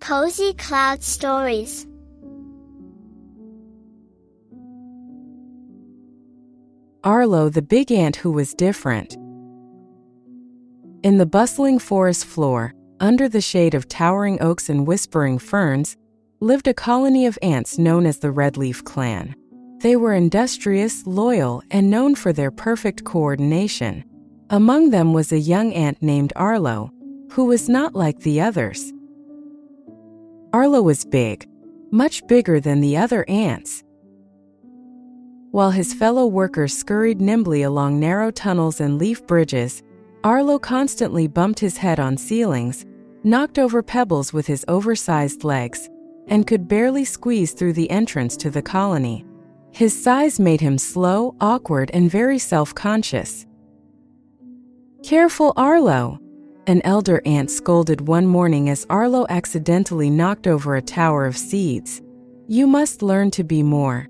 Cozy Cloud Stories. Arlo the Big Ant Who Was Different. In the bustling forest floor, under the shade of towering oaks and whispering ferns, lived a colony of ants known as the Redleaf Clan. They were industrious, loyal, and known for their perfect coordination. Among them was a young ant named Arlo, who was not like the others. Arlo was big, much bigger than the other ants. While his fellow workers scurried nimbly along narrow tunnels and leaf bridges, Arlo constantly bumped his head on ceilings, knocked over pebbles with his oversized legs, and could barely squeeze through the entrance to the colony. His size made him slow, awkward, and very self-conscious. "Careful, Arlo!" an elder ant scolded one morning as Arlo accidentally knocked over a tower of seeds. "You must learn to be more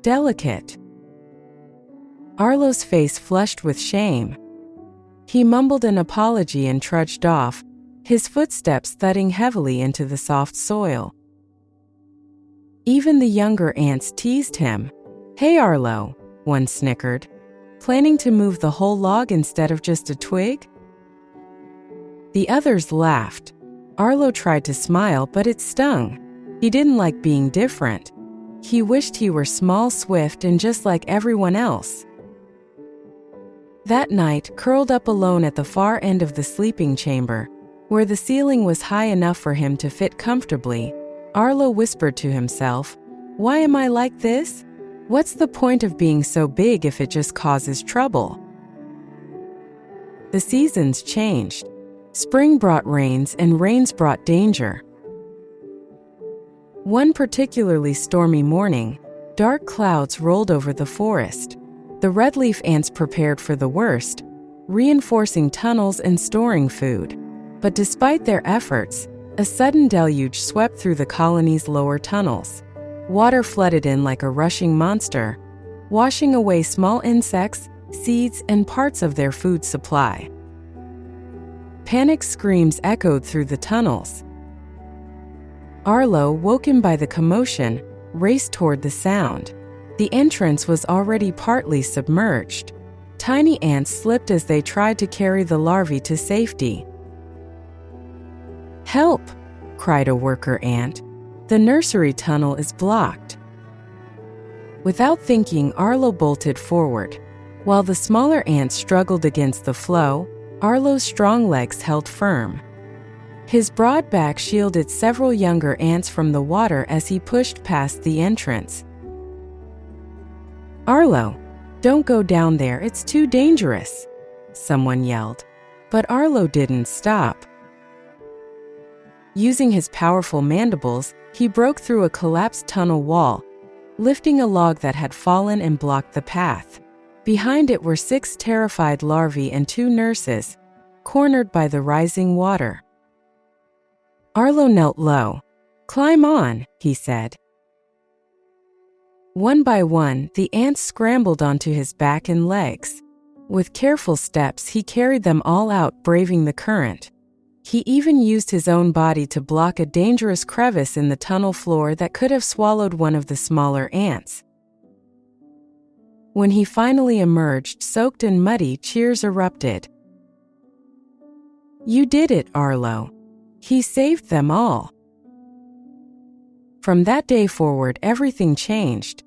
delicate." Arlo's face flushed with shame. He mumbled an apology and trudged off, his footsteps thudding heavily into the soft soil. Even the younger ants teased him. "Hey, Arlo," one snickered. "Planning to move the whole log instead of just a twig?" The others laughed. Arlo tried to smile, but it stung. He didn't like being different. He wished he were small, swift, and just like everyone else. That night, curled up alone at the far end of the sleeping chamber, where the ceiling was high enough for him to fit comfortably, Arlo whispered to himself, "Why am I like this? What's the point of being so big if it just causes trouble?" The seasons changed. Spring brought rains, and rains brought danger. One particularly stormy morning, dark clouds rolled over the forest. The redleaf ants prepared for the worst, reinforcing tunnels and storing food. But despite their efforts, a sudden deluge swept through the colony's lower tunnels. Water flooded in like a rushing monster, washing away small insects, seeds, and parts of their food supply. Panic screams echoed through the tunnels. Arlo, woken by the commotion, raced toward the sound. The entrance was already partly submerged. Tiny ants slipped as they tried to carry the larvae to safety. "Help!" cried a worker ant. "The nursery tunnel is blocked." Without thinking, Arlo bolted forward. While the smaller ants struggled against the flow, Arlo's strong legs held firm. His broad back shielded several younger ants from the water as he pushed past the entrance. "Arlo, don't go down there, it's too dangerous," someone yelled. But Arlo didn't stop. Using his powerful mandibles, he broke through a collapsed tunnel wall, lifting a log that had fallen and blocked the path. Behind it were 6 terrified larvae and 2 nurses, cornered by the rising water. Arlo knelt low. "Climb on," he said. One by one, the ants scrambled onto his back and legs. With careful steps, he carried them all out, braving the current. He even used his own body to block a dangerous crevice in the tunnel floor that could have swallowed one of the smaller ants. When he finally emerged, soaked and muddy, cheers erupted. "You did it, Arlo. He saved them all." From that day forward, everything changed.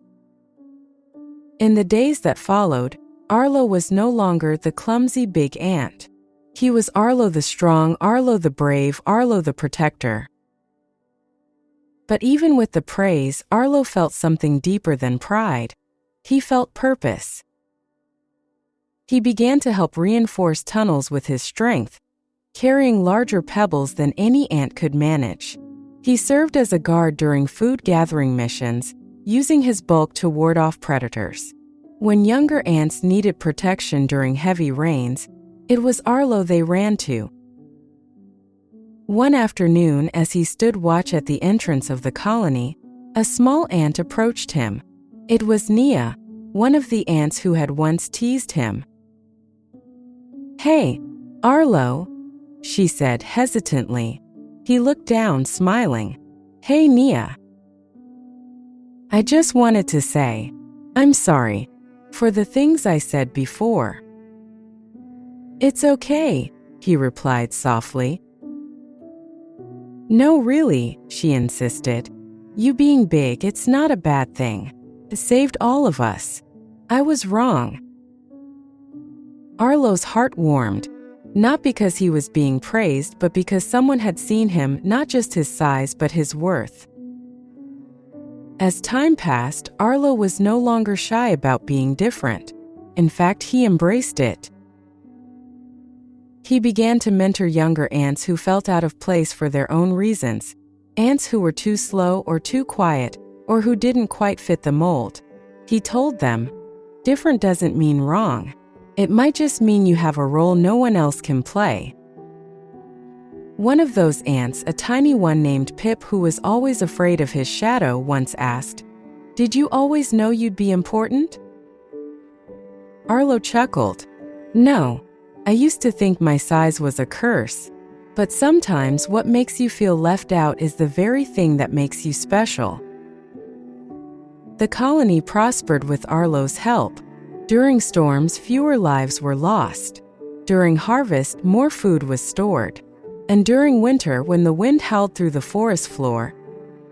In the days that followed, Arlo was no longer the clumsy big ant. He was Arlo the strong, Arlo the brave, Arlo the protector. But even with the praise, Arlo felt something deeper than pride. He felt purpose. He began to help reinforce tunnels with his strength, carrying larger pebbles than any ant could manage. He served as a guard during food gathering missions, using his bulk to ward off predators. When younger ants needed protection during heavy rains, it was Arlo they ran to. One afternoon, as he stood watch at the entrance of the colony, a small ant approached him. It was Nia, one of the ants who had once teased him. "Hey, Arlo," she said hesitantly. He looked down, smiling. "Hey, Nia. I just wanted to say, I'm sorry for the things I said before." "It's okay," he replied softly. "No, really," she insisted. "You being big, it's not a bad thing. It saved all of us. I was wrong." Arlo's heart warmed, not because he was being praised, but because someone had seen him, not just his size, but his worth. As time passed, Arlo was no longer shy about being different. In fact, he embraced it. He began to mentor younger ants who felt out of place for their own reasons, ants who were too slow or too quiet, or who didn't quite fit the mold. He told them, different doesn't mean wrong. It might just mean you have a role no one else can play. One of those ants, a tiny one named Pip who was always afraid of his shadow, once asked, "Did you always know you'd be important?" Arlo chuckled. "No, I used to think my size was a curse. But sometimes what makes you feel left out is the very thing that makes you special." The colony prospered with Arlo's help. During storms, fewer lives were lost. During harvest, more food was stored. And during winter, when the wind howled through the forest floor,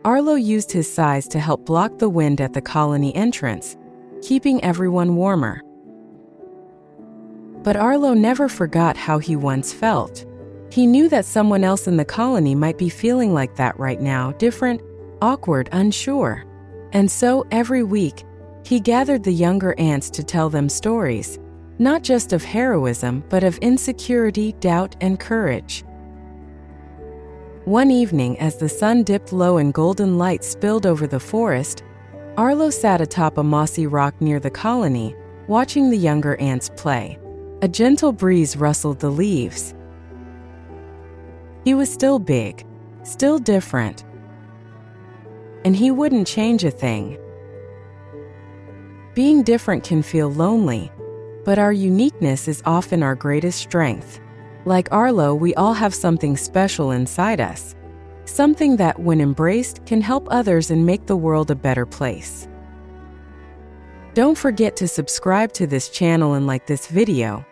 Arlo used his size to help block the wind at the colony entrance, keeping everyone warmer. But Arlo never forgot how he once felt. He knew that someone else in the colony might be feeling like that right now, different, awkward, unsure. And so, every week, he gathered the younger ants to tell them stories, not just of heroism, but of insecurity, doubt, and courage. One evening, as the sun dipped low and golden light spilled over the forest, Arlo sat atop a mossy rock near the colony, watching the younger ants play. A gentle breeze rustled the leaves. He was still big, still different, and he wouldn't change a thing. Being different can feel lonely, but our uniqueness is often our greatest strength. Like Arlo, we all have something special inside us, something that, when embraced, can help others and make the world a better place. Don't forget to subscribe to this channel and like this video.